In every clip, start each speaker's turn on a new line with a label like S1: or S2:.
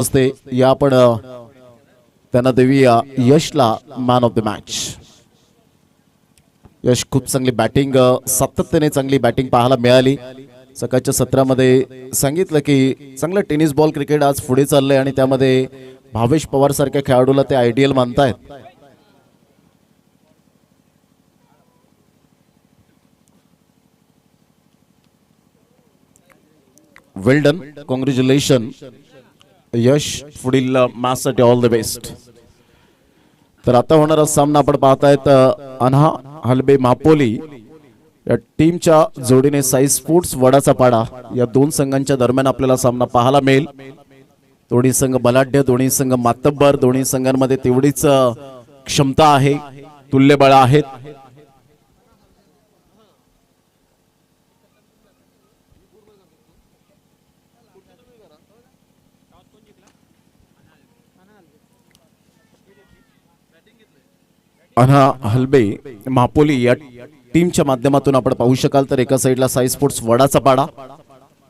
S1: असते या आपण त्यांना देऊया यशला मॅन ऑफ द मॅच। यश खूप चांगली बॅटिंग सातत्याने चांगली बॅटिंग पाहायला मिळाली। सकाळच्या सत्रामध्ये सांगितलं की चांगलं टेनिस बॉल क्रिकेट आज पुढे चाललंय आणि त्यामध्ये भावेश पवार सारख्या खेळाडूला ते आयडियल मानतायत। वेल डन, कॉंग्रॅच्युलेशन यश, पुढील मॅचसाठी ऑल द बेस्ट। तर आता होणारा सामना आपण पाहतायत अनहा हलबे मापोली या टीमच्या जोडीने साई स्पोर्ट्स वडाचा पाडा या दोन संघांच्या दरम्यान आपल्याला सामना पाहायला मिळेल। दोन्ही संघ बलाढ्य, दोन्ही संघ मातब्बर, दोन्ही संघांमध्ये तेवढीच क्षमता आहे, तुल्यबळ आहेत। अनहा हलबे मापोली या टीमच्या माध्यमातून आपण पाहू शकाल तर एका साइडला साई स्पोर्ट्स वडाचा पाडा।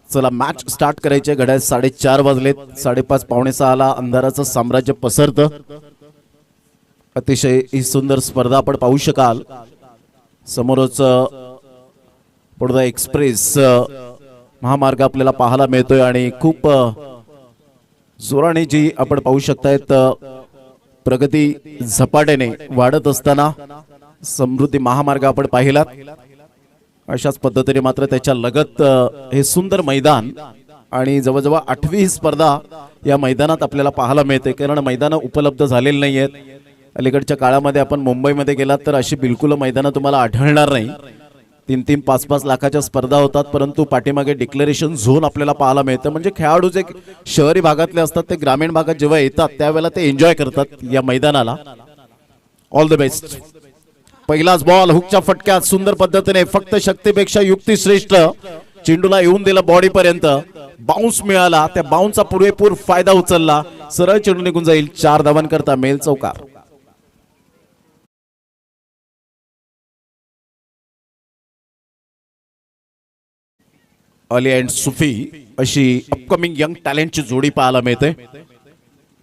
S1: चला मॅच स्टार्ट करायचे, घड्याळ 4:30 वाजलेत, 5:30 पावणे 6ला अंधाराचं साम्राज्य पसरतं। अतिशय ही सुंदर स्पर्धा आपण पाहू शकाल। समोरच बडोदा एक्सप्रेस महामार्ग आपल्याला पाहायला मिळतोय आणि खूप जोराने जी आपण पाहू शकतायत प्रगती झपाट्याने वाढत असताना समृद्धी महामार्ग आपण पाहिलात। अशाच पद्धतीने मात्र त्याच्या लगत हे सुंदर मैदान आणि जवळजवळ 8वी स्पर्धा या मैदानात आपल्याला पाहायला मिळते, कारण मैदानं उपलब्ध झालेली नाही आहेत। अलीकडच्या काळामध्ये आपण मुंबईमध्ये गेलात तर अशी बिलकुल मैदानं तुम्हाला आढळणार नाही। 3-3, 5-5 लाखाच्या स्पर्धा होतात, परंतु पाठीमागे डिक्लेरेशन झोन आपल्याला पाहायला मिळतं। म्हणजे खेळाडू जे शहरी भागातले असतात ते ग्रामीण भागात जेव्हा येतात त्यावेळेला ते एन्जॉय करतात या मैदानाला। All the best. पहिलाच बॉल हुकच्या फटक्यात सुंदर पद्धतीने फक्त शक्तीपेक्षा युक्ती श्रेष्ठ चेंडूला येऊन दिला बॉडी पर्यंत, बाउन्स मिळाला, त्या बाउन्सचा पुरेपूर फायदा उचलला, सरळ चेंडू निघून जाईल। 4 धावांकरता मेल चौकार। अली अँड सुफी अशी अपकमिंग यंग टॅलेंटची जोडी पाहायला मिळते।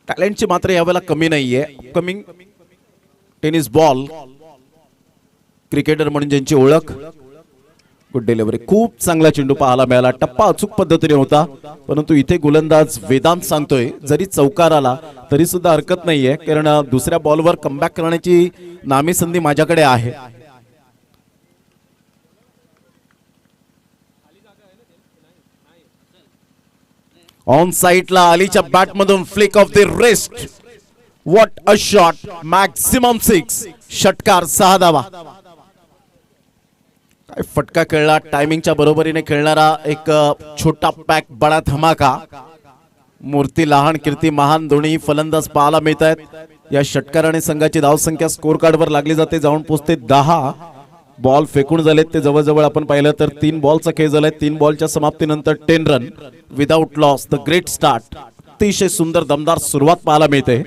S1: टॅलेंटची मात्र यावेळेला कमी नाहीये। अपकमिंग टेनिस बॉल क्रिकेटर म्हणून ज्यांची ओळख, गुड डिलिव्हरी, खूप चांगला चेंडू पाहायला मिळाला। टप्पा अचूक पद्धतीने होता, परंतु इथे गोलंदाज वेदांत सांगतोय जरी चौकार आला तरी सुद्धा हरकत नाहीये, कारण दुसऱ्या बॉलवर कमबॅक करण्याची नामी संधी माझ्याकडे आहे। ऑन साइडला अलीच्या बॅट मधून flick of the wrist, what a shot, maximum 6, षटकार, 6 धावा। काय फटका खेळला, टायमिंगच्या बरोबरीने खेळणारा एक छोटा पॅक बडा धमाका। मूर्ती लहान कीर्ती महान दोन्ही फलंदाज पाहायला मिळत आहेत। या षटकाराने संघाची धावसंख्या स्कोर कार्डवर लागली जाते, जाऊन पोहोचते 10। बॉल फेकून झालेत ते जवळजवळ आपण पाहिलं तर 3 बॉलचा खेळ झालाय। 3 बॉलच्या समाप्तीनंतर 10 run without loss. The great start, अतिशय सुंदर दमदार सुरुवात पाहायला मिळते।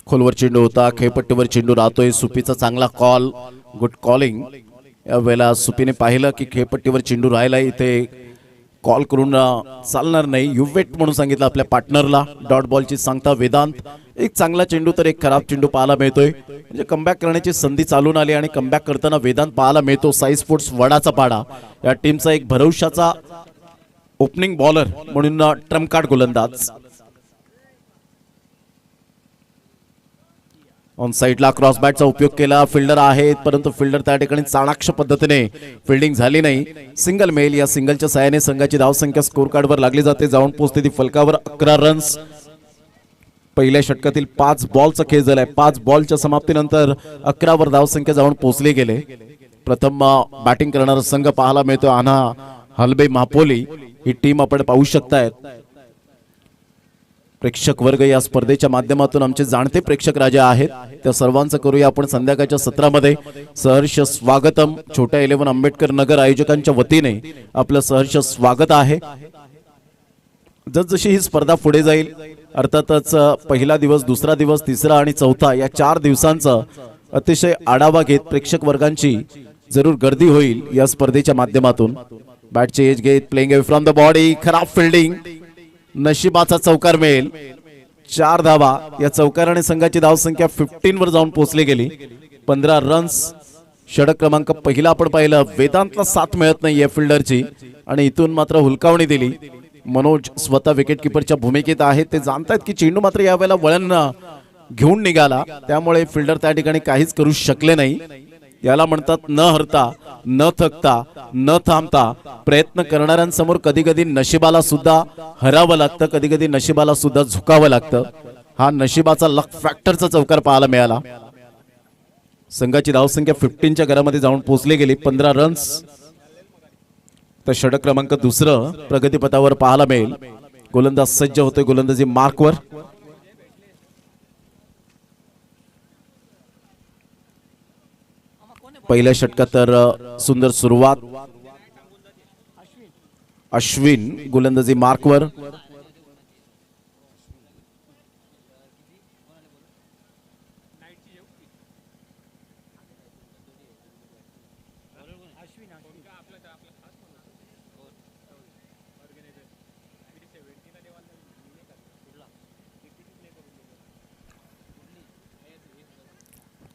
S1: खोलवर चेंडू होता, खेळपट्टीवर चेंडू राहतोय। सुपीचा चांगला कॉल, गुड कॉलिंग। या वेळेला सुपीने पाहिलं की खेळपट्टीवर चेंडू राहिला, इथे कॉल करून चालणार नाही, यू वेट म्हणून सांगितलं आपल्या पार्टनरला। डॉट बॉलची सांगता वेदांत। एक चांगला चेंडू तर एक खराब चेंडू पाहायला मिळतोय, म्हणजे कमबॅक करण्याची संधी चालून आली आणि कमबॅक करताना वेदांत पाहायला मिळतो। साई स्पोर्ट्स वडाचा पाडा या टीमचा एक भरवशाचा ओपनिंग बॉलर म्हणून ट्रम्प कार्ड गोलंदाज। ऑन साइडला क्रॉस बॅटचा उपयोग केला, फिल्डर आहेत परंतु फिल्डर त्या ठिकाणी चाणाक्ष पद्धतीने फिल्डिंग झाली नाही। सिंगल मेल, या सिंगलच्या सहाय्याने संघाची धावसंख्या स्कोर कार्डवर लागली जाते, जाऊन पोहोचते ती फलकावर 11 रन्स। पहिल्या षटकातील 5 बॉलचा खेळ झालाय, 5 बॉलच्या समाप्तीनंतर 11 वर धावसंख्या जाऊन पोहोचले गेले। प्रथम बॅटिंग करणारा संघ पाहायला मिळतो अनहा हलबे मापोली, ही टीम आपण पाहू शकतायत। प्रेक्षक वर्ग या स्पर्धेच्या माध्यमातून आमचे जाणते प्रेक्षक राजा आहेत, त्या सर्वांचं करूया आपण संध्याकाळच्या सत्रामध्ये सहर्ष स्वागतम। छोट्या 11 आंबेडकर नगर आयोजकांच्या वतीने आपलं सहर्ष स्वागत आहे। जसजशी ही स्पर्धा पुढे जाईल अर्थातच पहिला दिवस, दुसरा दिवस, तिसरा आणि चौथा या 4 दिवसांचा अतिशय आढावा घेत प्रेक्षक वर्गांची जरूर गर्दी होईल या स्पर्धेच्या माध्यमातून. बॅटचे एज घेत playing away from the body, खराब फिल्डिंग, नशिबाचा चौकार मिळेल. 4 धावा या चौकाराने संघाची धावसंख्या 15 वर जाऊन पोहोचली गेली. 15 रन्स. षटक क्रमांक पहिला आपण पाहिलं, वेदांतला साथ मिळत नाहीये फिल्डरची आणि इथून मात्र हुलकावणी दिली. मनोज स्वतः विकेटकीपरच्या भूमिकेत आहेत. ते जाणतायत की चेंडू मात्र यावेळेला वळण घेऊन निघाला, त्यामुळे फिल्डर त्या ठिकाणी काहीच करू शकले नाही. याला म्हणतात न हरता, न थकता, न थांबता प्रयत्न करणाऱ्यांसमोर कधी कधी नशिबाला सुद्धा हरावं लागतं, कधी कधी नशिबाला सुद्धा झुकावं लागतं. हा नशिबाचा लक फॅक्टरचा चौकार पाहायला मिळाला. संघाची धावसंख्या 15च्या घरामध्ये जाऊन पोहोचली गेली. 15 रन्स. तर षटक क्रमांक दुसरं प्रगतीपथावर पाहायला मिळेल. गोलंदाज सज्ज होतोय गोलंदाजी मार्कवर. पहिल्या षटकात तर सुंदर सुरुवात. अश्विन गोलंदाजी मार्कवर.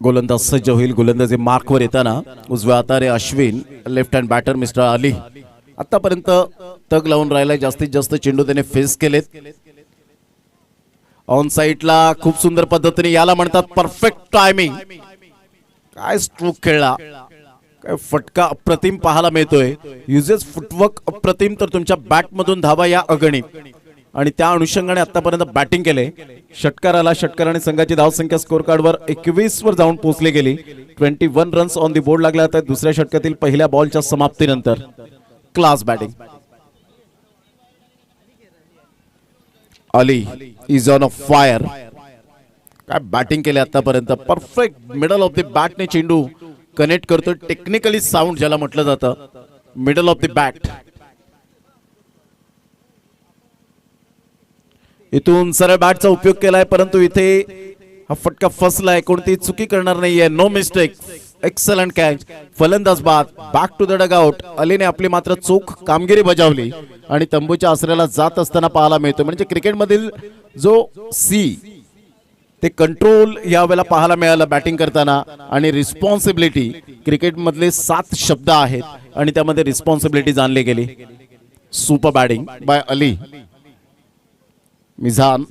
S1: गोलंदाज सज्ज होईल गोलंदाजी मार्कवर येताना. उजव्या हाताने Ashwin, left hand batter mister Ali. आतापर्यंत तग लावून राहिलाय, जास्तीत जास्त चेंडू त्याने फेस केलेत. ऑन साइडला खूप सुंदर पद्धतीने, याला म्हणतात परफेक्ट टायमिंग. काय स्ट्रोक खेळला, काय फटका अप्रतिम पाहायला मिळतोय. युजेस फुटवर्क अप्रतिम, तर तुमच्या बॅट मधून धावा या अगणित आणि त्या अनुषंगाने आतापर्यंत बॅटिंग केले. षटकाराला षटकाराने संघाची धावसंख्या स्कोर कार्डवर 21 वर जाऊन पोहोचली गेली. 21 रन्स ऑन दी बोर्ड लागल्या आहेत दुसऱ्या षटकातील पहिल्या बॉलच्या समाप्तीनंतर. Class batting. Ali is on a fire. काय बॅटिंग केली आतापर्यंत. परफेक्ट मिडल ऑफ द बॅटने चेंडू कनेक्ट करतो. टेक्निकली साऊंड ज्याला म्हटलं जातं, मिडल ऑफ द बॅट. इथून सरळ बॅटचा उपयोग केलाय, परंतु इथे हा फटका फसलाय. कोणती चुकी करणार नाहीये. No mistake. Excellent catch. फलंदाज बाद. Back to the dugout. अलीने आपली मात्र चोख कामगिरी बजावली आणि तंबूच्या आसऱ्याला जात असताना पाहायला मिळतो. म्हणजे क्रिकेटमधील जो ते कंट्रोल यावेळेला पाहायला मिळालं बॅटिंग करताना. आणि रिस्पॉन्सिबिलिटी, क्रिकेटमधले 7 शब्द आहेत आणि त्यामध्ये रिस्पॉन्सिबिलिटी जाणली गेली. Super batting by Ali. Mizan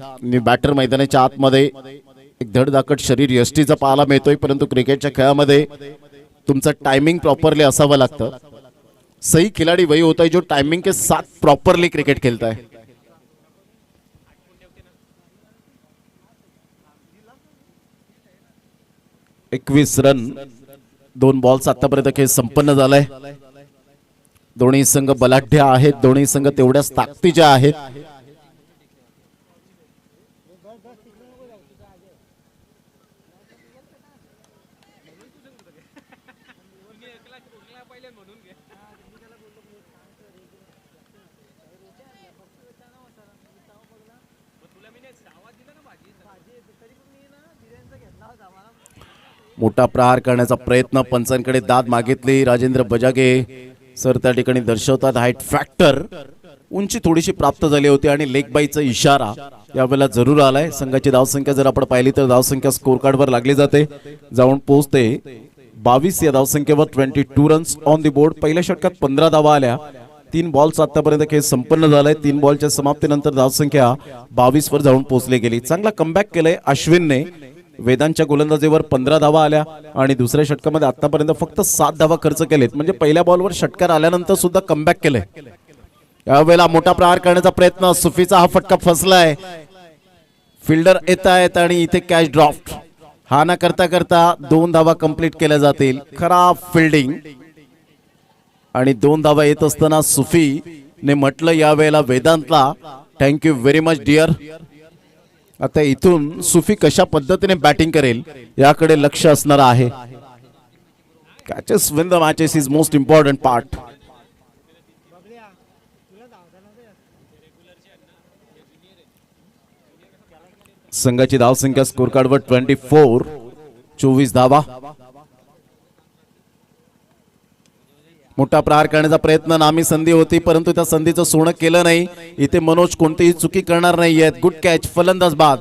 S1: batter मैदानाच्या आतमध्ये एक धडधाकट शरीर यष्टीचा पाहायला मिळतोय, परंतु क्रिकेटच्या खेळामध्ये तुमचं टायमिंग प्रॉपरली असावं लागतं. सही खिलाडी वही होता है जो टाइमिंग के साथ प्रॉपरली क्रिकेट खेलता है. एकवीस रन 2 बॉल्स आतापर्यंत खेळ संपन्न झालाय. दोन्ही संघ बलाढ्य आहेत, दोन्ही संघ तेवढ्याच ताकदीचे आहेत. मोठा प्रहार करण्याचा प्रयत्न, पंचांकडे दाद मागितली. राजेंद्र बजागे सर त्या ठिकाणी दर्शवतात हाईट फॅक्टर. उंची थोडीशी प्राप्त झाली होती आणि लेग बाईचा इशारा यावेळेला जरूर आलाय. संघाची धावसंख्या जर आपण पाहिली तर धावसंख्या स्कोर कार्डवर लागली जाते, जाऊन पोहोचते 22 या धावसंख्येवर. 22 रन्स ऑन दी बोर्ड. पहिल्या षटकात 15 धावा आल्या. 3 बॉल्स आतापर्यंत खेळ संपन्न झालाय. 3 बॉलच्या समाप्तीनंतर धावसंख्या 22 वर जाऊन पोहोचली गेली. चांगला कमबॅक केलंय अश्विनने. वेदांच्या गोलंदाजीवर 15 धावा आल्या आणि दुसऱ्या षटकामध्ये आतापर्यंत फक्त 7 धावा खर्च केलेत. म्हणजे पहिल्या बॉलवर षटकार आल्यानंतर सुद्धा कमबॅक केलंय. यावेळेला मोठा प्रहार करण्याचा प्रयत्न. सुफीचा हा फटका फसलाय. फिल्डर येत आहेत आणि इथे कॅच ड्रॉफ्ट. हा ना करता करता 2 धावा कंप्लीट केल्या जातील. खराब फिल्डिंग आणि 2 धावा येत असताना सुफी ने म्हटलं यावेळेला वेदांतला थँक्यू व्हेरी मच डिअर. आता इथून सुफी कशा पद्धतीने बॅटिंग करेल याकडे लक्ष असणार आहे. Catches win the matches is most important part. संघाची धावसंख्या स्कोर कार्डवर 24, 24 धावा. मोठा प्रहार करण्याचा प्रयत्न, नामी संधी होती परंतु त्या संधीचं सोनं केलं नाही. इथे मनोज कोणतीही चुकी करणार नाहीयेत. गुड कॅच, फलंदाज बाद.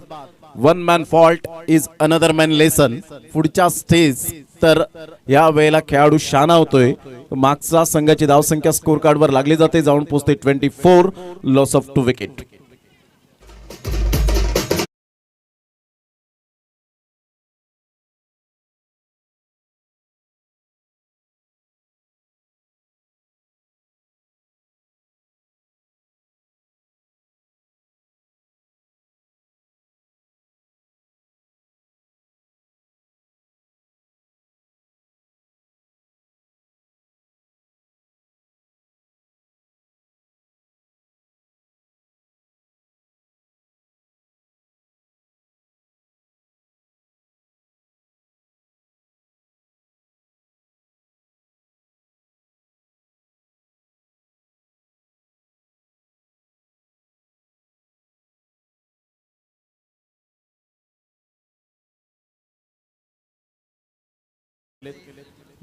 S1: One man fault is another man lesson. पुढच्या स्टेज तर या वेळेला खेळाडू शाना होतोय. मागचा संघाची धावसंख्या स्कोर कार्डवर लागली जाते, जाऊन पोहोचते 24, लॉस ऑफ 2 विकेट.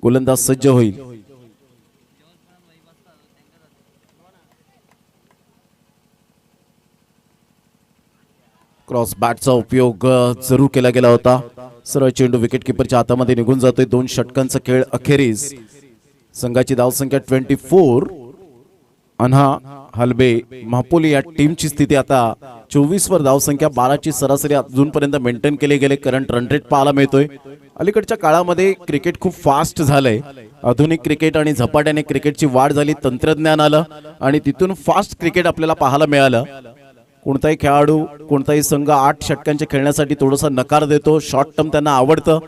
S1: गोलंदाज सज्ज होईल. क्रॉस बॅटचा उपयोग जरूर केला गेला होता. सरळ चेंडू विकेट किपरच्या हातामध्ये निघून जातोय. 2 षटकांचा खेळ अखेरीस. संघाची धावसंख्या 24. अनहा, हलबे, महापोली या टीमची स्थिती आता 24 वर. धावसंख्या 12 ची सरासरी अजूनपर्यंत मेंटेन केले गेले. करंट रन रेट पाहायला मिळतोय. अलीकडच्या काळामध्ये क्रिकेट खूप फास्ट झालंय. आधुनिक क्रिकेट आणि झपाट्याने क्रिकेटची वाढ झाली, तंत्रज्ञान आलं आणि तिथून फास्ट क्रिकेट आपल्याला पाहायला मिळालं. कोणताही खेळाडू, कोणताही संघ 8 षटकांच्या खेळण्यासाठी थोडासा नकार देतो. शॉर्ट टर्म त्यांना आवडतं,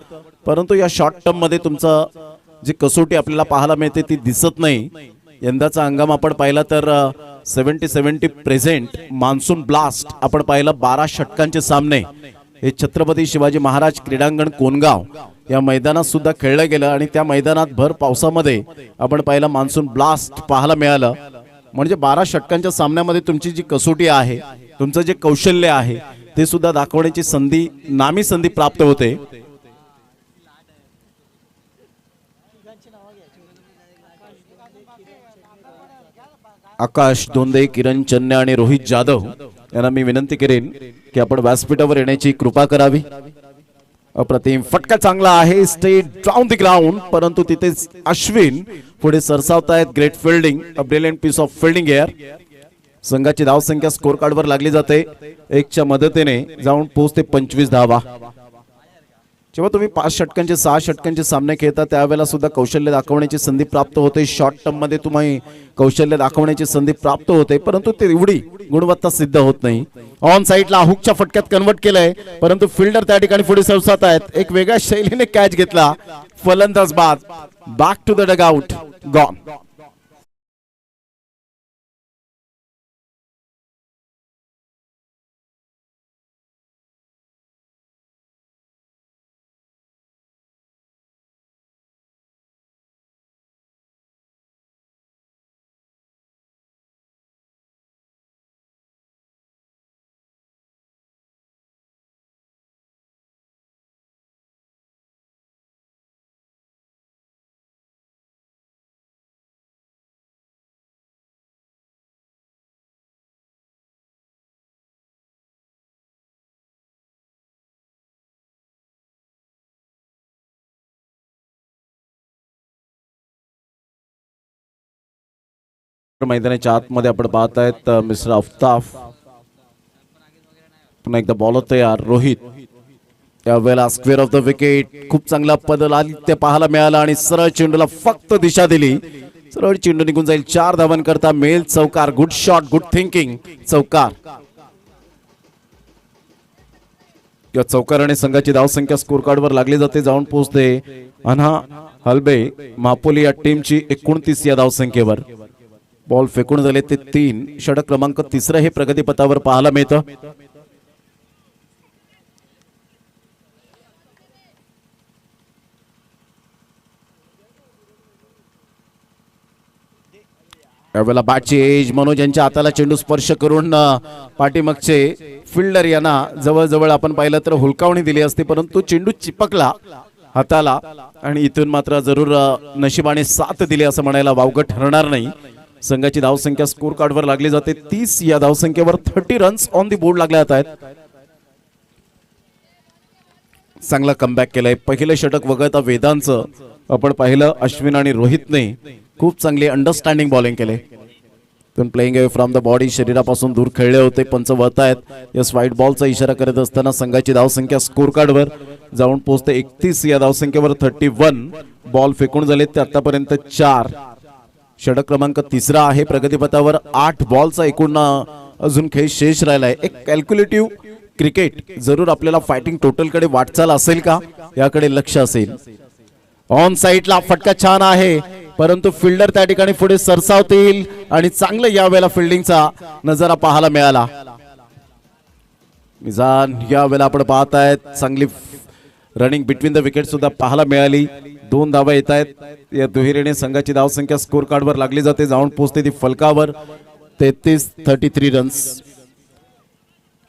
S1: परंतु या शॉर्ट टर्म मध्ये तुमचं जी कसोटी आपल्याला पाहायला मिळते ती दिसत नाही. यंदाचा हंगाम आपण पाहिला तर 70-70 प्रेझेंट मान्सून ब्लास्ट आपण पाहिलं. 12 षटकांचे सामने हे छत्रपती शिवाजी महाराज क्रीडांगण कोनगाव या मैदानात सुद्धा खेळलं गेलं आणि त्या मैदानात भर पावसामध्ये आपण पाहिलं मान्सून ब्लास्ट पाहायला मिळालं. म्हणजे 12 षटकांच्या सामन्यामध्ये तुमची जी कसोटी आहे, तुमचं जे कौशल्य आहे ते सुद्धा दाखवण्याची संधी, नामी संधी प्राप्त होते. आकाश दोंदे, किरण चन्ने आणि रोहित जाधव यांना मी विनंती करेन की आपण व्यासपीठावर येण्याची कृपा करावी. अप्रतिम फटका चांगला आहे, स्टेट डाऊन द ग्राउंड, परंतु तिथेच अश्विन पुढे सरसावतायत. Great fielding, a brilliant piece of fielding here. संघाची धावसंख्या स्कोर कार्डवर लागली जाते. 1 च्या मदतीने जाऊन पोहोचते 25 धावा. जेव्हा तुम्ही 5 षटकांचे 6 षटकांचे सामने खेळता त्यावेळेला सुद्धा कौशल्य दाखवण्याची संधी प्राप्त होते. शॉर्ट टर्म मध्ये तुम्ही कौशल्य दाखवण्याची संधी प्राप्त होते, परंतु ते एवढी गुणवत्ता सिद्ध होत नाही. ऑन साइडला हुकच्या फटक्यात कन्वर्ट केलंय, परंतु फिल्डर त्या ठिकाणी पुढे सरसावत आहेत. एक वेगळ्या शैलीने कॅच घेतला. फलंदाज बाद. Back to the dugout, gone. मैदानाच्या आतमध्ये आपण पाहतायत मिस्टर अफ्ताफ. पुन्हा एकदा बॉलर तयार. रोहित यावेळेला स्क्वेअर ऑफ द विकेट. खूप चांगला पदलादित्य पाहायला मिळाला आणि सरळ चेंडूला फक्त दिशा दिली. सरळ चेंडू निघून जाईल. 4 धावांकरता मेल चौकार. गुड शॉट, गुड थिंकिंग, चौकार. या चौकाराने संघाची धावसंख्या स्कोर कार्डवर लागली जाते, जाऊन पोहोचते अनहा, हलबे, महापोली या टीमची 29 या धावसंख्येवर. बॉल फेकून झाले ते 3. षटक क्रमांक 3 हे प्रगतीपथावर पाहायला मिळतं. यावेळेला बॅटची एज. मनोज यांच्या हाताला चेंडू स्पर्श करून पाठीमागचे फिल्डर यांना जवळजवळ आपण पाहिलं तर हुलकावणी दिली असती, परंतु चेंडू चिपकला हाताला आणि इथून मात्र जरूर नशिबाने साथ दिली असं म्हणायला वावगं ठरणार नाही. संघाची धावसंख्या स्कोर कार्डवर लागली जाते 30. या धावसंख्येवर 30 रन्स ऑन दी बोर्ड लागले आहेत. चांगला कमबॅक केलाय. पहिलं षटक वगळता वेदांचं आपण पाहिलं अश्विन आणि रोहितने खूप चांगली अंडरस्टँडिंग बॉलिंग केले. पण playing away from the body, शरीरापासून दूर खेळले होते. पंच वळतायत. यस व्हाईट बॉलचा इशारा करत असताना संघाची धावसंख्या स्कोर कार्डवर जाऊन पोहोचते 31. या धावसंख्येवर 31 बॉल फेकून झाले ते आतापर्यंत 4. षटक क्रमांक 3 आहे प्रगतीपथावर. 8 बॉलचा एकूण अजून खेळ शेष राहिलाय. एक कॅल्क्युलेटिव्ह क्रिकेट जरूर आपल्याला फायटिंग टोटल कडे वाटचाल असेल का याकडे लक्ष असेल. ऑन साइडला फटका छान आहे, परंतु फिल्डर त्या ठिकाणी पुढे सरसावतील आणि चांगलं यावेळेला फिल्डिंगचा नजारा पाहायला मिळाला. मिजान यावेळेला आपण पाहतायत चांगली रनिंग बिटवीन द विकेट सुद्धा पाहायला मिळाली. 2 धावा येत आहेत. या दुहेरीने संघाची धावसंख्या स्कोर कार्डवर लागली जाते. जाऊन पोहोचते ती फलकावर 33 रन्स.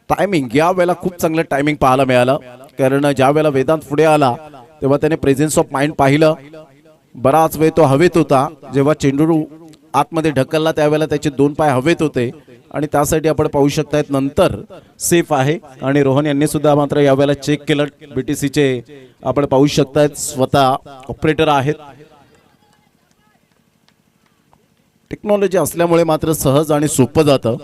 S1: टायमिंग या वेळेला खूप चांगलं टायमिंग पाहायला मिळालं, कारण ज्या वेळेला वेदांत पुढे आला तेव्हा त्याने प्रेझेन्स ऑफ माइंड पाहिलं. बराच वेळ तो हवेत होता. जेव्हा चेंडू आतमध्ये ढकलला त्यावेळेला त्याचे 2 पाय हवेत होते आणि त्यासाठी आपण पाहू शकतायत नंतर सेफ आहे. आणि रोहन यांनी सुद्धा मात्र यावेळेला चेक केलं. बीटीसीचे आपण पाहू शकतायत स्वतः ऑपरेटर आहेत. टेक्नॉलॉजी असल्यामुळे मात्र सहज आणि सोपं जातं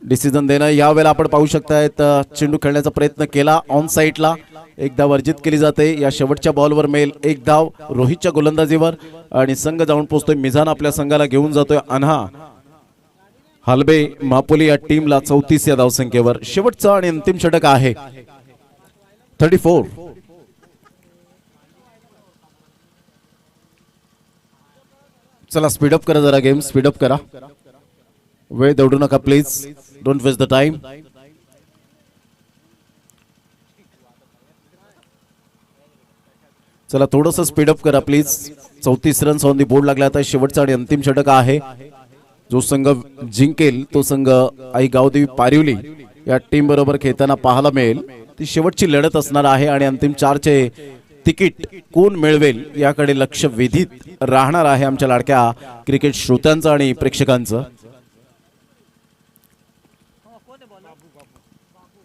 S1: डिसिजन देणं. यावेळेला आपण पाहू शकतायत चेंडू खेळण्याचा प्रयत्न केला ऑन साइडला. 1 धाव वर्जित केली जाते. या शेवटच्या बॉलवर मेल 1 धाव रोहितच्या गोलंदाजीवर आणि संघ जाऊन पोहोचतोय. मिझान आपल्या संघाला घेऊन जातोय. अनहा हलबे महापोली या टीमला 34 या धावसंख्येवर. शेवटचा आणि अंतिम षटक आहे 34. चला स्पीडअप करा जरा, गेम स्पीडअप करा. वेळ दौडू नका please. Don't waste the time. चला थोडस स्पीडअप करा please. 34 runs on the board लागला. आता शेवटचा आणि अंतिम षटक आहे. जो संघ जिंकेल तो संघ आई गावदेवी पारिवली या टीम बरोबर खेळताना पाहायला मिळेल. ती शेवटची लढत असणार आहे आणि अंतिम 4चे तिकीट कोण मिळवेल याकडे लक्ष वेधित राहणार आहे आमच्या लाडक्या क्रिकेट श्रोत्यांचं आणि प्रेक्षकांचं.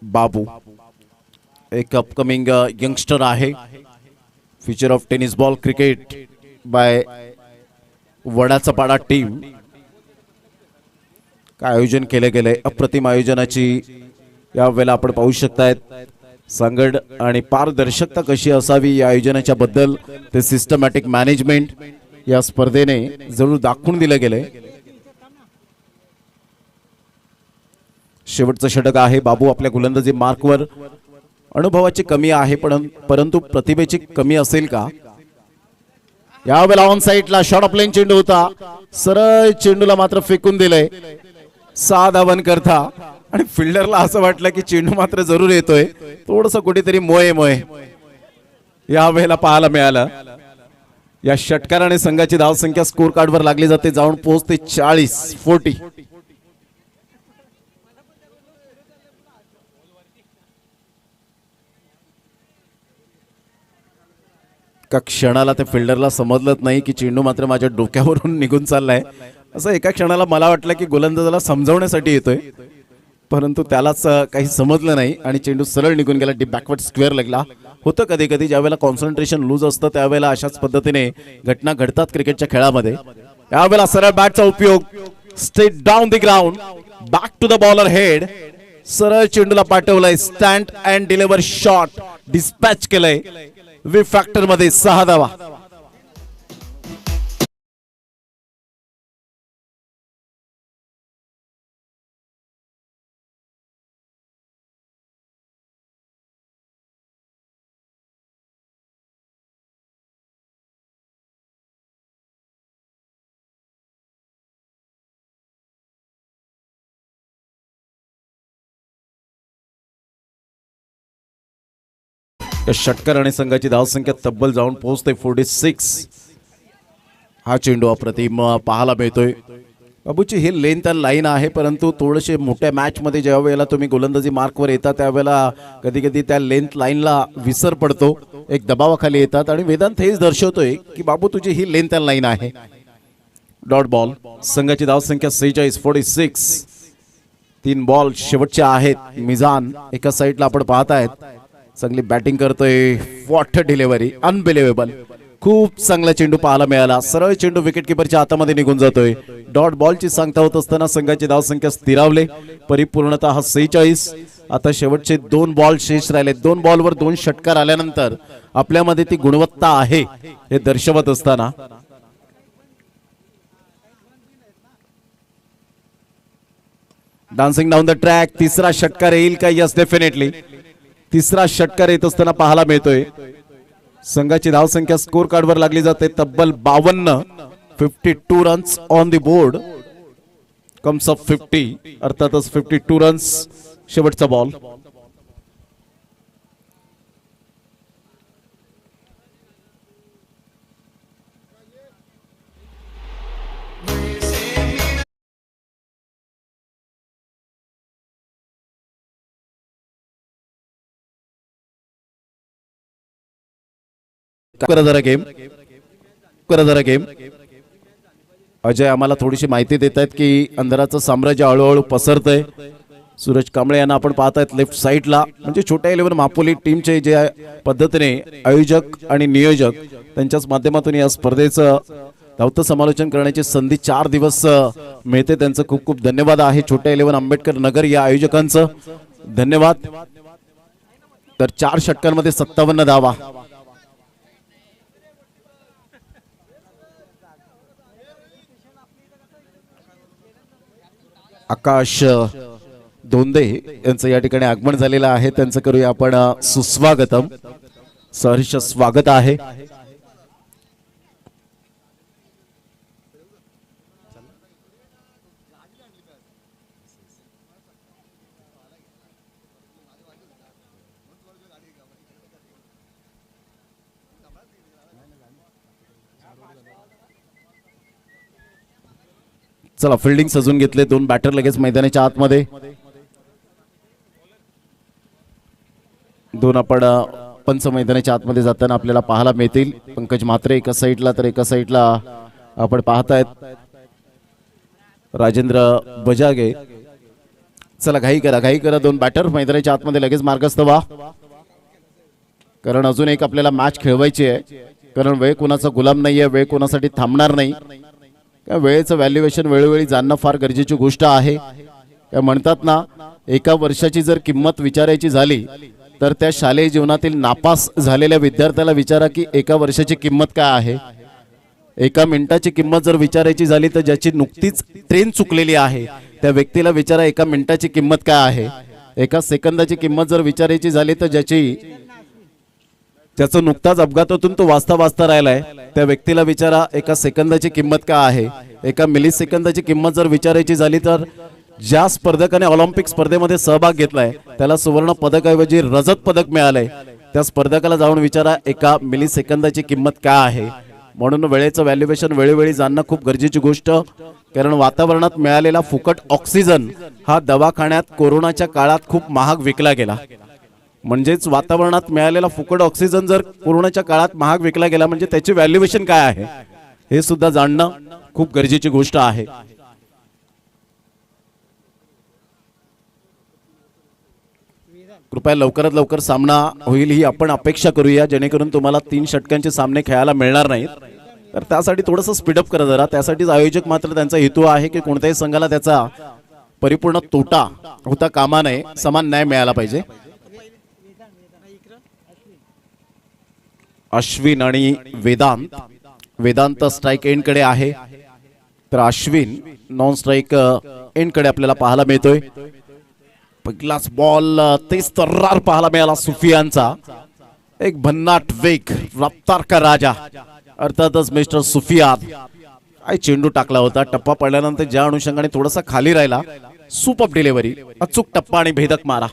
S1: बाबू एक अपकमिंग यंगस्टर आहे. Future of tennis ball cricket by Vadacha Pada team. काय आयोजन केले गेले, अप्रतिम आयोजनाची यावेळेला आपण पाहू शकतायत. सांगड आणि पारदर्शकता कशी असावी या आयोजनाच्या बद्दल ते सिस्टमॅटिक मॅनेजमेंट या स्पर्धेने जरूर दाखवून दिले गेले. शेवटचं षटक आहे. बाबू आपल्या गोलंदाजी मार्कवर. अनुभवाची कमी आहे परंतु प्रतिभेची कमी असेल का. यावेळेला ऑन साइडला शॉर्ट ऑफ लाईन चेंडू होता. सरळ चेंडूला मात्र फेकून दिलंय 6 धावन करता आणि फिल्डरला असं वाटलं की चेंडू मात्र जरूर येतोय. थोडस कुठेतरी मोये यावेळेला पाहायला मिळालं. या षटकाराने संघाची धावसंख्या स्कोर कार्डवर लागली जाते. जाऊन पोहोचते 40. एका क्षणाला त्या फिल्डरला समजलंच नाही की चेंडू मात्र माझ्या डोक्यावरून निघून चाललाय. असं एका क्षणाला मला वाटलं की गोलंदाजाला समजावण्यासाठी येतोय, परंतु त्यालाच काही समजलं नाही आणि चेंडू सरळ निघून गेला. डीप बॅकवर्ड स्क्वेअर लागला. होतं कधी कधी ज्यावेळेला कॉन्सन्ट्रेशन लूज असतं त्यावेळेला अशाच पद्धतीने घटना घडतात क्रिकेटच्या खेळामध्ये. यावेळेला सरळ बॅटचा उपयोग. Straight down the ground, back to the bowler head. सरळ चेंडूला पाठवलंय. Stand and deliver shot dispatch केलंय. वी फॅक्टर मध्ये 6 धावा. षटकार आणि संघाची धावसंख्या तब्बल जाऊन पोहोचते 46. हा चेंडू अप्रतिम पाहायला मिळतोय. बाबूची ही लेंथ आणि लाईन आहे, परंतु थोडेसे मोठ्या मॅचमध्ये ज्या वेळेला तुम्ही गोलंदाजी मार्कवर येता त्यावेळेला कधी कधी त्या लेंथ लाईनला विसर पडतो, एक दबावाखाली येतात आणि वेदांत हेच दर्शवतोय की बाबू तुझी ही लेंथ आणि लाईन आहे. Dot ball. संघाची धावसंख्या 46-46. 3 बॉल शेवटचे आहेत. मिजान एका साईडला आपण पाहतायत, चांगली बॅटिंग करतोय. What delivery, unbelievable. खूप चांगला चेंडू पाहायला मिळाला. सरळ चेंडू विकेटकीपरच्या हातामध्ये निघून जातोय. डॉट बॉलची सांगता होत असताना संघाची धावसंख्या स्थिरावले. परिपूर्णतः 46. आता शेवटचे 2 बॉल शेष राहिले. 2 बॉलवर 2 षटकार आल्यानंतर आपल्यामध्ये ती गुणवत्ता आहे हे दर्शवत असताना डान्सिंग डाऊन द ट्रॅक. तिसरा षटकार येईल का? यस, डेफिनेटली तिसरा षटकार येत असताना पाहायला मिळतोय. संघाची धावसंख्या स्कोर कार्डवर लागली जाते तब्बल 52. 52 runs on the board. Comes up 50, अर्थातच 52 रन्स. शेवटचा बॉल. गेम. अजय आम्हाला थोडीशी माहिती देत आहेत की अंधाराचं साम्राज्य हळूहळू पसरतंय. सूरज कांबळे यांना आपण पाहतायत लेफ्ट साईडला. म्हणजे छोट्या 11 मापोली टीमचे जे पद्धतीने आयोजक आणि नियोजक त्यांच्याच माध्यमातून या स्पर्धेचं धावतं समालोचन करण्याची संधी 4 दिवस मिळते. त्यांचं खूप खूप धन्यवाद आहे छोट्या 11 आंबेडकर नगर या आयोजकांचं. धन्यवाद. तर 4 षटकांमध्ये 57 धावा. आकाश धोंदे यांचं या ठिकाणी आगमन झालेलं आहे. त्यांचं करूया आपण सुस्वागतम. सहर्ष स्वागत आहे. चला, फिल्डिंग सजून घेतले. 2 बॅटर लगेच मैदानाच्या आतमध्ये. 2 आपण पंच मैदानाच्या आतमध्ये जाताना आपल्याला पाहायला मिळतील. पंकज म्हात्रे एका साईडला, तर एका साईडला आपण पाहतायत राजेंद्र बजागे. चला, घाई करा. 2 बॅटर मैदानाच्या आतमध्ये लगेच मार्गस्थ व्हा, कारण अजून एक आपल्याला मॅच खेळवायची आहे. कारण वेळ कोणाचा गुलाम नाहीये, वेळ कोणासाठी थांबणार नाही. वेळेचं व्हॅल्युएशन वेळोवेळी जाणणं फार गरजेची गोष्ट आहे. म्हणतात ना, एका वर्षाची जर किंमत विचारायची झाली तर त्या शालेय जीवनातील नापास झालेल्या विद्यार्थ्याला विचारा की एका वर्षाची किंमत काय आहे. एका मिनिटाची किंमत जर विचारायची झाली तर ज्याची नुकतीच ट्रेन चुकलेली आहे त्या व्यक्तीला विचारा एका मिनिटाची किंमत काय आहे. एका सेकंदाची किंमत जर विचारायची झाली तर ज्याचं नुकताच अपघातातून तो वाचता राहिलाय त्या व्यक्तीला विचारा एका सेकंदाची किंमत काय आहे. एका मिली सेकंदाची किंमत जर विचारायची झाली तर ज्या स्पर्धकाने ऑलिम्पिक स्पर्धेमध्ये सहभाग घेतलाय त्याला सुवर्ण पदकाऐवजी रजत पदक मिळालंय, त्या स्पर्धकाला जाऊन विचारा एका मिली सेकंदाची किंमत काय आहे. म्हणून वेळेचं व्हॅल्युएशन वेळोवेळी जाणणं खूप गरजेची गोष्ट. कारण वातावरणात मिळालेला फुकट ऑक्सिजन हा दवाखान्यात कोरोनाच्या काळात खूप महाग विकला गेला. म्हणजेच वातावरणात मिळालेला फुकट ऑक्सिजन जर कोरोनाच्या काळात महाग विकला गेला म्हणजे त्याचे व्हॅल्युएशन काय आहे हे सुद्धा जाणणं खूप गरजेची गोष्ट आहे. कृपया लवकरात लवकर सामना होईल ही आपण अपेक्षा करूया, जेणेकरून तुम्हाला 3 षटकांचे सामने खेळायला मिळणार नाहीत. तर त्यासाठी थोडंसं स्पीडअप करा जरा. त्यासाठीच आयोजक मात्र त्यांचा हेतू आहे की कोणत्याही संघाला त्याचा परिपूर्ण तोटा होता कामा नये, समान न्याय मिळाला पाहिजे. अश्विन आणि वेदांत स्ट्राइक एंड कडे आहे, तर अश्विन नॉन स्ट्राइक एंड कडे आपल्याला पाहायला मिळतोय. पहिलाच बॉल तेच तर्रार पाहायला मिळाला सुफियानचा. एक भन्नाट वेग, रफ्तार का राजा अर्थातच मिस्टर सुफियान. काय चेंडू टाकला होता. टप्पा पडल्यानंतर ज्या अनुषंगाने थोडासा खाली राहिला, सुपर डिलिव्हरी, अचूक टप्पा आणि भेदक मारा.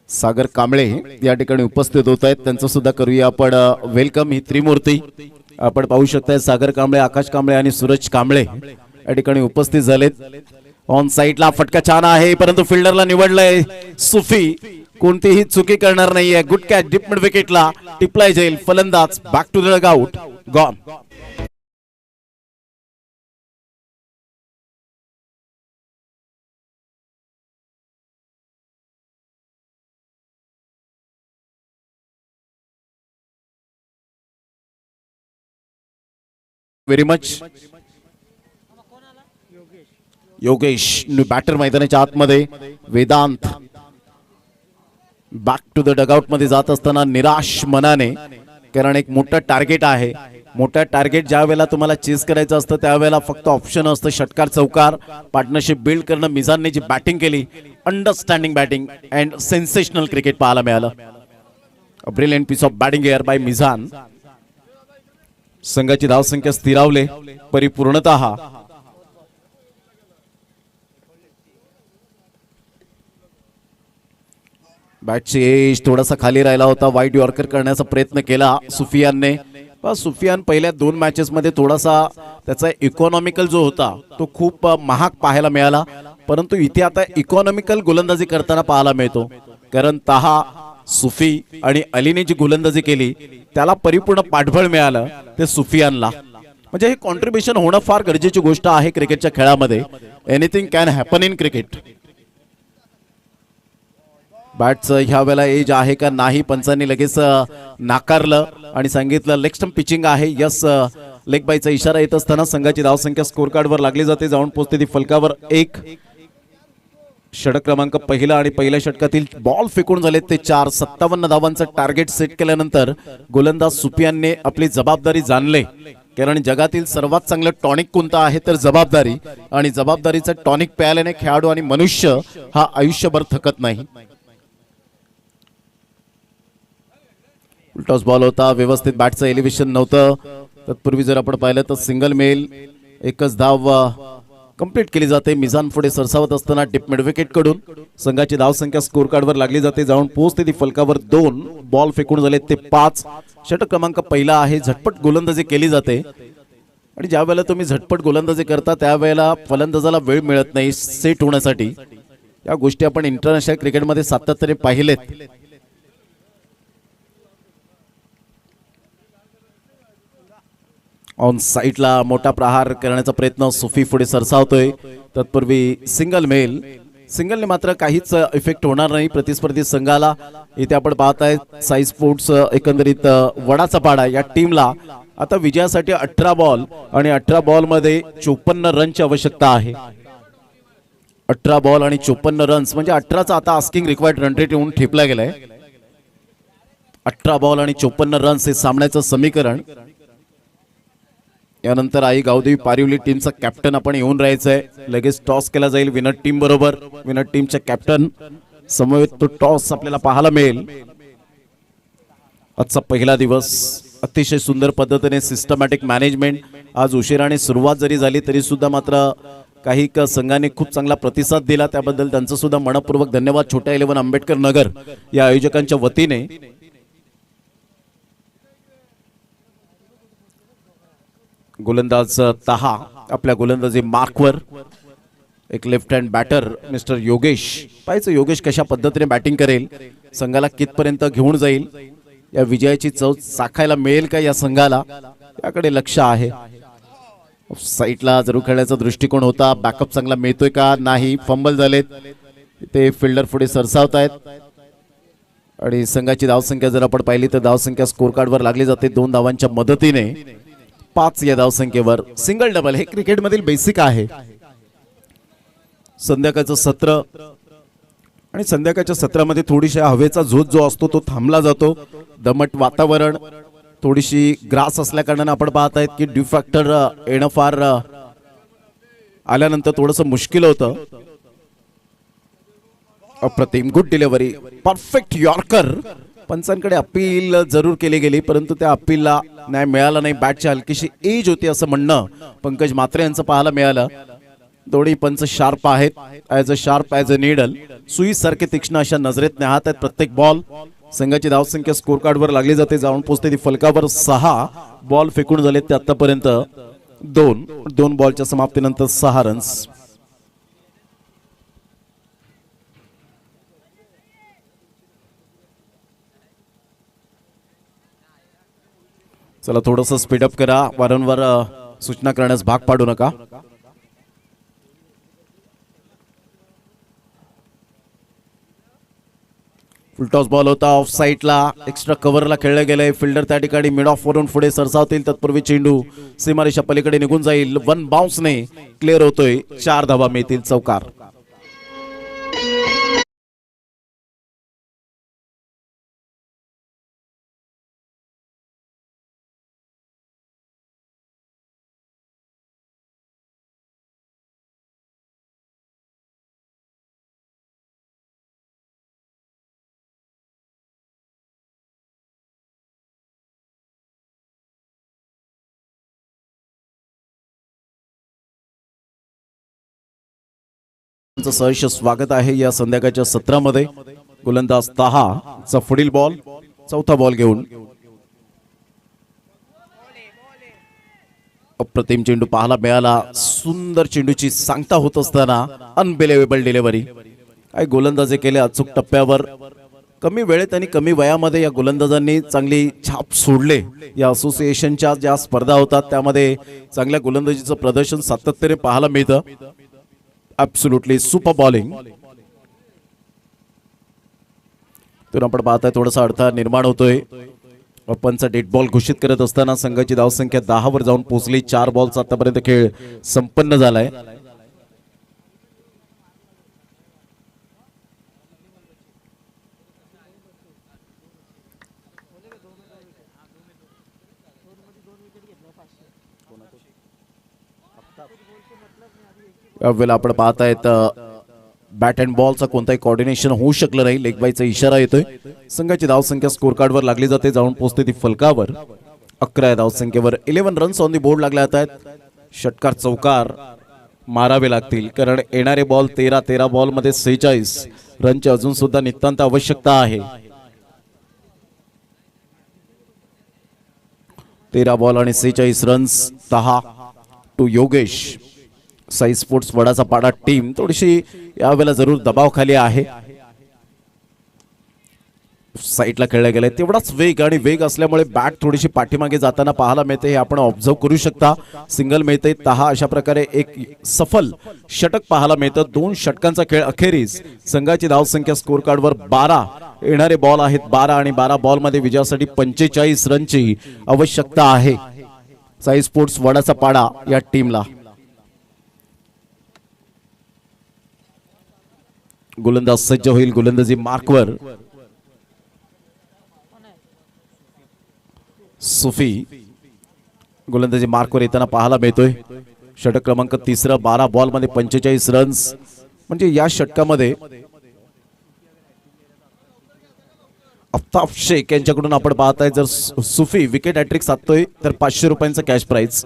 S1: सागर कांबळे या ठिकाणी उपस्थित होत आहेत, त्यांचं सुद्धा करूया आपण वेलकम. ही त्रिमूर्ती आपण पाहू शकताय सागर कांबळे, आकाश कांबळे आणि सूरज कांबळे या ठिकाणी उपस्थित झालेत. ऑन साइडला फटका छान आहे, परंतु फिल्डरला निवडलंय सुफी, कोणतीही चुकी करणार नाहीये. गुड कॅच, डीप मिड विकेटला टिपलाय जाईल फलंदाज. Back to the dugout, gone. Very much. Yogesh batter मैदानाच्या आतमध्ये. Vedant back to the dugout मध्ये जात असताना निराश मनाने, कारण एक मोठं टार्गेट आहे. मोठं टार्गेट ज्या वेळेला तुम्हाला चेस करायचं असतं त्यावेळेला फक्त ऑप्शन असतं षटकार चौकार. पार्टनरशिप बिल्ड करणं. मिझानने जी बॅटिंग केली, understanding batting and sensational cricket पाहायला मिळालं. Brilliant piece of batting here by मिझान. संघाची धावसंख्या स्थिरावले परिपूर्णतः. बॅटची एज थोडासा खाली राहिला होता. वाईड यॉर्कर करण्याचा प्रयत्न केला सुफियानने. सुफियान पहिल्या 2 मॅचेस मध्ये थोडासा त्याचा इकॉनॉमिकल जो होता तो खूप महाग पाहायला मिळाला, परंतु इथे आता इकॉनॉमिकल गोलंदाजी करताना पाहायला मिळतो. कारण तहा, सुफी आणि अलीने जी गोलंदाजी केली त्याला परिपूर्ण पाठबळ मिळालं ते सुफियानला. म्हणजे हे कॉन्ट्रीब्युशन होणं फार गरजेची गोष्ट आहे क्रिकेटच्या खेळामध्ये. Anything can happen in cricket. बॅटचं ह्या वेळेला एज आहे का नाही पंचांनी लगेच नाकारलं आणि सांगितलं लेग स्टंप पिचिंग आहे. यस, लेग बायचा इशारा येत असताना संघाची धावसंख्या स्कोर कार्डवर लागली जाते. जाऊन पोहोचते ती फलकावर 1. षटक क्रमांक पहिला आणि पहिल्या षटकातील बॉल फेकून झाले ते 4. 57 धावांचं टार्गेट सेट केल्यानंतर गोलंदाज सुफियानने आपली जबाबदारी जाणले. कारण जगातील सर्वात चांगलं टॉनिक कोणतं आहे तर जबाबदारी, आणि जबाबदारीचं टॉनिक प्यायल्याने खेळाडू आणि मनुष्य हा आयुष्यभर थकत नाही. टॉस बॉल होता, व्यवस्थित बॅटचं एलिव्हेशन नव्हतं. तत्पूर्वी जर आपण पाहिलं तर सिंगल मेल, एकच धाव कंप्लीट केली जाते. मिझान पुढे सरसावत असताना डिप मिड विकेट कडून संघाची धावसंख्या स्कोर कार्डवर लागली जाते. जाऊन पोहोचते ती फलकावर 2. बॉल फेकून झाले ते 5. षटक क्रमांक पहिला आहे. झटपट गोलंदाजी केली जाते आणि ज्या वेळेला तुम्ही झटपट गोलंदाजी करता त्यावेळेला फलंदाजाला वेळ मिळत नाही सेट होण्यासाठी. या गोष्टी आपण इंटरनॅशनल क्रिकेटमध्ये सातत्याने पाहिलेत. ऑन साइडला मोठा प्रहार करण्याचा प्रयत्न सुफी पुढे सरसावतोय. तत्पूर्वी सिंगल मेल. सिंगलने मात्र काहीच इफेक्ट होणार नाही प्रतिस्पर्धी संघाला. इथे आपण पाहताय साई स्पोर्ट्स एकंदरीत वडाचा पाडा या टीमला आता विजयासाठी 18 बॉल आणि 18 बॉल मध्ये 54 रनची आवश्यकता आहे. 18 बॉल आणि 54 रन्स म्हणजे 18चा आता आस्किंग रिक्वायर्ड रन रेट येऊन ठेपला गेलाय. 18 बॉल आणि 54 रन्स हे सामन्याचं समीकरण. यानंतर आई गावदेवी पारिवली टीमचा कॅप्टन आपण येऊन राहायचंय. लगेच टॉस केला जाईल विनर टीम बरोबर. विनर टीमच्या कॅप्टन समवेत तो टॉस आपल्याला पाहायला मिळेल. आजचा पहिला दिवस अतिशय सुंदर पद्धतीने सिस्टमॅटिक मॅनेजमेंट. आज उशिराने सुरुवात जरी झाली तरी सुद्धा मात्र काही संघाने खूप चांगला प्रतिसाद दिला, त्याबद्दल त्यांचं सुद्धा मनपूर्वक धन्यवाद. छोट्या 11 आंबेडकर नगर या आयोजकांच्या वतीने. गोलंदाज तहा आपल्या गोलंदाजी मार्कवर. एक left hand batter mister Yogesh. पाहायचं योगेश कशा पद्धतीने बॅटिंग करेल, संघाला कितपर्यंत घेऊन जाईल, या विजयाची चव चाखायला मिळेल का या संघाला, याकडे लक्ष आहे. साईडला जरूर खेळण्याचा दृष्टिकोन होता. बॅकअप चांगला मिळतोय का नाही. फंबल झालेत. ते फिल्डर पुढे सरसावत आहेत आणि संघाची धावसंख्या जर आपण पाहिली तर धावसंख्या स्कोर कार्डवर लागली जाते 2 धावांच्या मदतीने. 5 या धावसंख्येवर सिंगल डबल हे क्रिकेटमधील बेसिक आहे. संध्याकाळचं सत्र आणि संध्याकाळच्या सत्रामध्ये थोडीशी हवेचा झोत जो असतो तो थांबला जातो. दमट वातावरण, थोडीशी ग्रास असल्या कारणाने आपण पाहत आहेत की ड्यू फॅक्टर येणं फार आल्यानंतर थोडंसं मुश्किल होतं. अप्रतिम गुड डिलिव्हरी, परफेक्ट यॉर्कर. पंचांकडे अपील जरूर केली गेली परंतु त्या अपीलला न्याय मिळाला नाही. बॅटची हलकीशी एज होती असं म्हणणं पंकज म्हात्रे यांचं पाहायला मिळालं. दोन्ही पंच शार्प आहेत, as a sharp as a needle. सुई सारखे तीक्ष्ण अशा नजरेत नेहात आहेत प्रत्येक बॉल. संघाची धावसंख्या स्कोर कार्डवर लागली जाते, जाऊन पोहोचते ती फलकावर 6 बॉल फेकून झाले ते आतापर्यंत 2 बॉलच्या समाप्तीनंतर 6 रन्स. चला थोडंसं स्पीडअप करा, वारंवार सूचना करण्यास भाग पाडू नका. फुलटॉस बॉल होता, ऑफ साईडला एक्स्ट्रा कव्हरला खेळलं गेलंय. फिल्डर त्या ठिकाणी मिड ऑफ वरून पुढे सरसावतील, तत्पूर्वी चेंडू सीमारेषा पलीकडे निघून जाईल. 1 बाउन्सने क्लिअर होतोय, 4 धावा मिळतील, चौकार. सहर्ष स्वागत आहे या संध्याकाळच्या सत्रामध्ये. गोलंदाज ताहा चा पुढील बॉल, चौथा बॉल घेऊन अप्रतिम चेंडू पाहायला मिळाला. सुंदर चेंडूची सांगता होत असताना अनबिलिव्हेबल डिलिव्हरी. काय गोलंदाजी केले अचूक टप्प्यावर. कमी वेळेत आणि कमी वयामध्ये या गोलंदाजांनी चांगली छाप सोडले. या असोसिएशनच्या ज्या स्पर्धा होतात त्यामध्ये चांगल्या गोलंदाजीचं प्रदर्शन सातत्याने पाहायला मिळतं. Absolutely super bowling. तर आपण पाहताय थोडासा अडथळा निर्माण होतोय. पंच डेड बॉल घोषित करत असताना संघाची धावसंख्या 10 वर जाऊन पोहोचली. 4 बॉलचा आतापर्यंत खेळ संपन्न झालाय. यावेळेला आपण पाहतायत बॅट अँड बॉलचा कोणताही कोऑर्डिनेशन होऊ शकलं नाही. लेग बायचा इशारा येतोय. संघाची धावसंख्या स्कोर कार्डवर लागली जाते, जाऊन पोहोचते ती फलकावर. 11 धावसंख्येवर 11 रन्स ऑन दी बोर्ड लागले आहेत. षटकार चौकार मारावे लागतील, कारण येणारे बॉल 13 बॉल मध्ये 46 रनची अजून सुद्धा नितांत आवश्यकता आहे. 13 बॉल आणि 46 रन्स. ताहा to Yogesh. Sai sports वडाचा Pada team थोडीशी यावेळेला जरूर दबावाखाली आहे. साईडला खेळले गेले तेवढाच वेग, आणि वेग असल्यामुळे बॅट थोडीशी पाठीमागे जाताना पाहायला मिळते. हे आपण ऑब्झर्व करू शकता. सिंगल मिळते. ताहा अशा प्रकारे एक सफल षटक पाहायला मिळतं. 2 षटकांचा खेळ अखेरीस संघाची धावसंख्या स्कोर कार्डवर 12. येणारे बॉल आहेत 12 आणि 12 बॉल मध्ये विजयासाठी 45 रनची आवश्यकता आहे साई स्पोर्ट्स वडाचा पाडा या टीमला. गोलंदाज सज्ज होईल गोलंदाजी मार्कवर. सुफी गोलंदाजी मार्कवर येताना पाहायला मिळतोय. षटक क्रमांक 3, 12 बॉल मध्ये 45 रन्स. म्हणजे या षटकामध्ये अफ्ताब शेख यांच्याकडून आपण पाहताय, जर सुफी विकेट हॅट्रिक साधतोय तर 500 रुपयांचा कॅश प्राइज.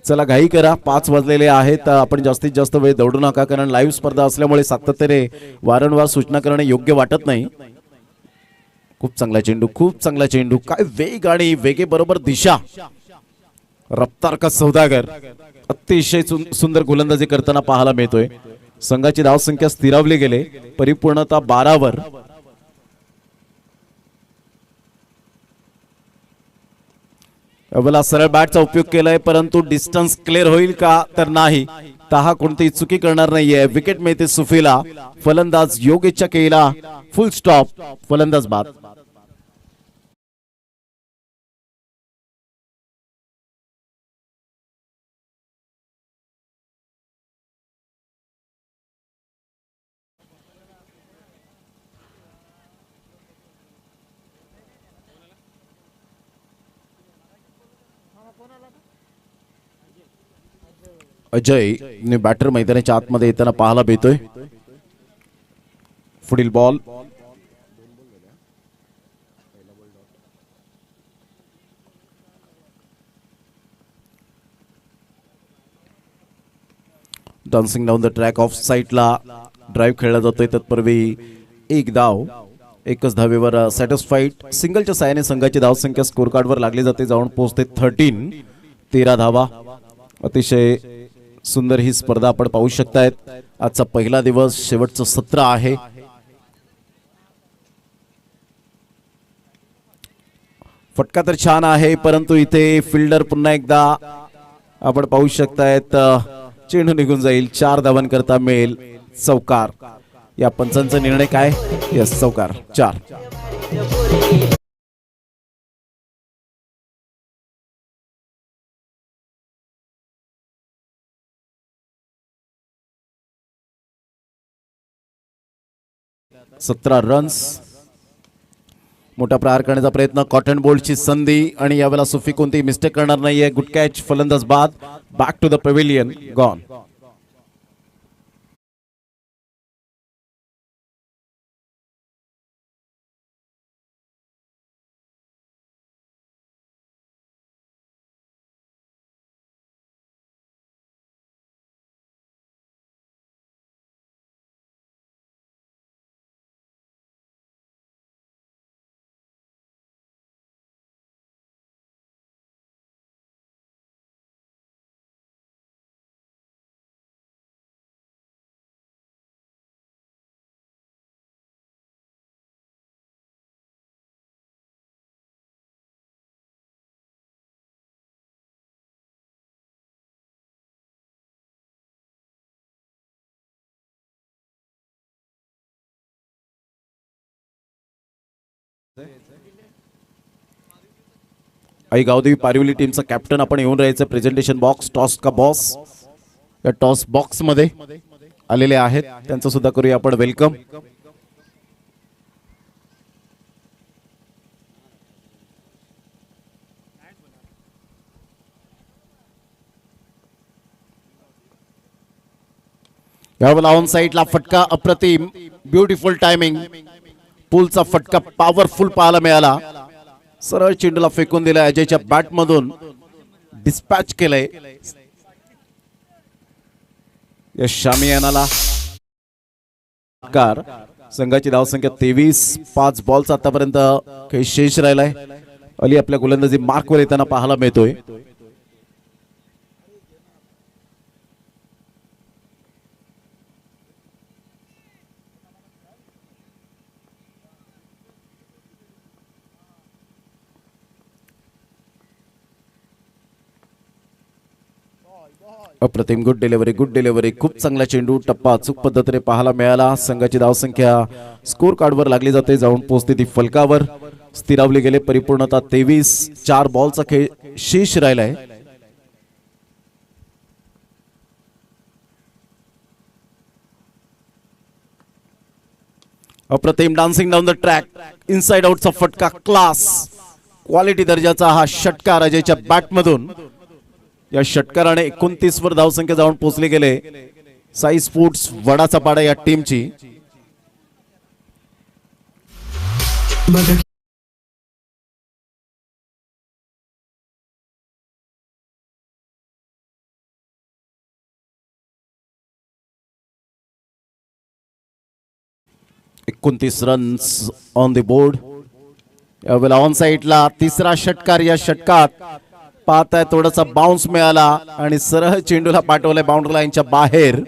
S1: चला घाई करा, 5 वाजलेले आहेत. आपण जास्तीत जास्त वेळ दौडू नका, कारण लाईव्ह स्पर्धा असल्यामुळे सातत्याने वारंवार सूचना करणे योग्य वाटत नाही. खूप चांगला चेंडू, खूप चांगला चेंडू. काय वेग आणि वेगे बरोबर दिशा. रफ्तार का सौदागर अतिशय सुंदर गोलंदाजी करताना पाहायला मिळतोय. संघाची धावसंख्या स्थिरावली गेले, परिपूर्णता 12 वर. सरळ बॅटचा उपयोग केलाय, परंतु डिस्टन्स क्लिअर होईल का तर नाही. ताहा कोणतीही चुकी करणार नाहीये. विकेट मिळते सुफीला. फलंदाज योगेशच्या केला फुल स्टॉप. फलंदाज बाद. अजय ने बॅटर मैदानाच्या आतमध्ये येताना पाहायला मिळतोय. पुढील ball dancing down the track of साईडला ड्राईव्ह खेळला जातोय. तत्पूर्वी एक धाव एकच धावेवर सॅटिस्फाईड. सिंगलच्या साहाय्याने संघाची धावसंख्या स्कोर कार्डवर लागली जाते, जाऊन पोहोचते 13 धावा. अतिशय सुंदर ही स्पर्धा आपण पाहू शकतायत. आजचा पहिला दिवस, शेवटचं सत्र आहे. फटका तर छान आहे, परंतु इथे फिल्डर पुन्हा एकदा आपण पाहू शकतायत चेंडू निघून जाईल. 4 धावांकरता मिळेल चौकार. या पंचांचा निर्णय काय? यस, चौकार. 4. रन्स. मोठा प्रहार करण्याचा प्रयत्न, कॉटन बोल्टची संधी आणि यावेळेला सुफी कोणतीही मिस्टेक करणार नाहीये. गुड कॅच, फलंदाज बाद. Back to the pavilion, gone. Aai Gavdevi Parivali टीमचा कॅप्टन आपण येऊन राहायचं. प्रेझेंटेशन बॉक्स, टॉस का बॉस या टॉस बॉक्स मध्ये आलेले आहेत, त्यांचं सुद्धा करूया आपण वेलकम. यावेळेला ऑन साइडला फटका अप्रतिम, ब्युटिफुल टायमिंग. पुलचा फटका पॉवरफुल पाहायला मिळाला. सरळ चेंडूला फेकून दिला, अजयच्या बॅट मधून डिस्पॅच केलंय. या शामियानाला संघाची धावसंख्या 23. 5 बॉलचा आतापर्यंत काही शेष राहिलाय. अली आपल्या गोलंदाजी मार्कवर येताना पाहायला मिळतोय. अप्रतिम, गुड डिलिव्हरी. खूप चांगला चेंडू, टप्पा अचूक पद्धतीने पाहायला मिळाला. संघाची धावसंख्या स्कोर कार्डवर लागली जाते, जाऊन पोहोचते ती फलकावर. स्थिरावली गेले, परिपूर्णता 23. 4 बॉलचा खेळ शेष राहिलाय. अप्रतिम, dancing down the track, inside आउटचा फटका, क्लास, क्वालिटी दर्जाचा हा षटकार अजयच्या बॅट मधून. या षटकाराने 29 वर धावसंख्या जाऊन पोहोचले गेले. साई स्पोर्ट्स वडाचा पाडा या टीमची. Runs on the board. यावेळेला ऑन साइडला तिसरा षटकार. या षटकात पाहताय थोडासा बाउन्स मिळाला आणि सरळ चेंडूला पाठवलाय बाउंड्री लाईनच्या बाहेर.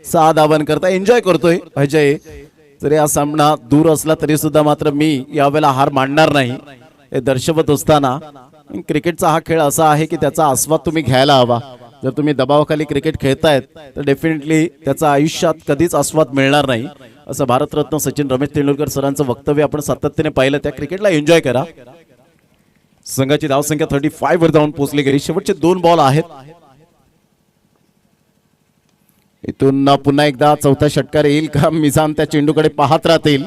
S1: 6 धावांकरता एन्जॉय करतोय अजय. जरी हा सामना दूर असला तरी सुद्धा मात्र मी यावेळेला हार मानणार नाही हे दर्शवत असताना. क्रिकेटचा हा खेळ असा आहे की त्याचा आस्वाद तुम्ही घ्यायला हवा. जर तुम्ही दबावाखाली क्रिकेट खेळतायत तर डेफिनेटली त्याचा आयुष्यात कधीच आस्वाद मिळणार नाही, असं भारतरत्न सचिन रमेश तेंडुलकर सरांचं वक्तव्य आपण सातत्याने पाहिलं. त्या क्रिकेटला एन्जॉय करा. संघाची धावसंख्या 35 वर जाऊन पोहोचली गेली. शेवटचे 2 बॉल आहेत. इथून पुन्हा एकदा चौथा षटकार येईल का? मिझान त्या चेंडूकडे पाहत राहतील.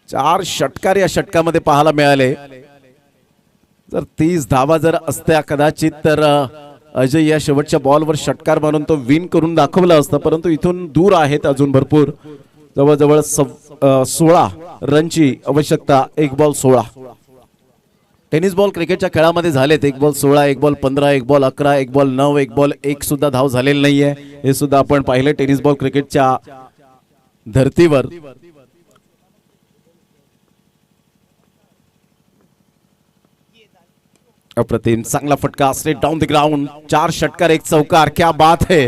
S1: 4 षटकार या षटकामध्ये पाहायला मिळाले. जर 30 धावा जर असत्या कदाचित तर अजय या शेवटच्या बॉलवर षटकार मारून तो विन करून दाखवला असता, परंतु इथून दूर आहेत अजून भरपूर. जवळजवळ 16 रनची आवश्यकता. 1 बॉल 16. टेनिस बॉल क्रिकेटच्या खेळामध्ये झालेत. 1 ball 16, 1 ball 15, 1 ball 11, 1 ball 9, 1 ball 1 सुद्धा धाव झालेली नाहीये. हे सुद्धा आपण पाहिले टेनिस बॉल क्रिकेटच्या धर्तीवर. अप्रतिम चांगला फटका स्ट्रेट डाउन द ग्राउंड 4 षटकार 1 चौकार क्या बात है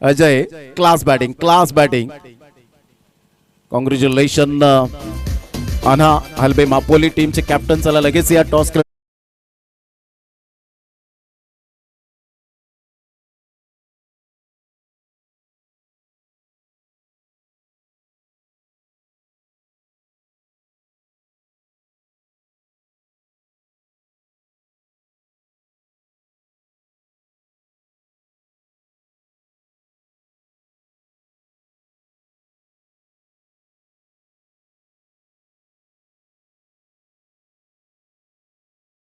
S1: अजय क्लास बैटिंग कॉंग्रॅच्युलेशन अना हलबे मापोली टीमचे कॅप्टन चला लगेच या टॉस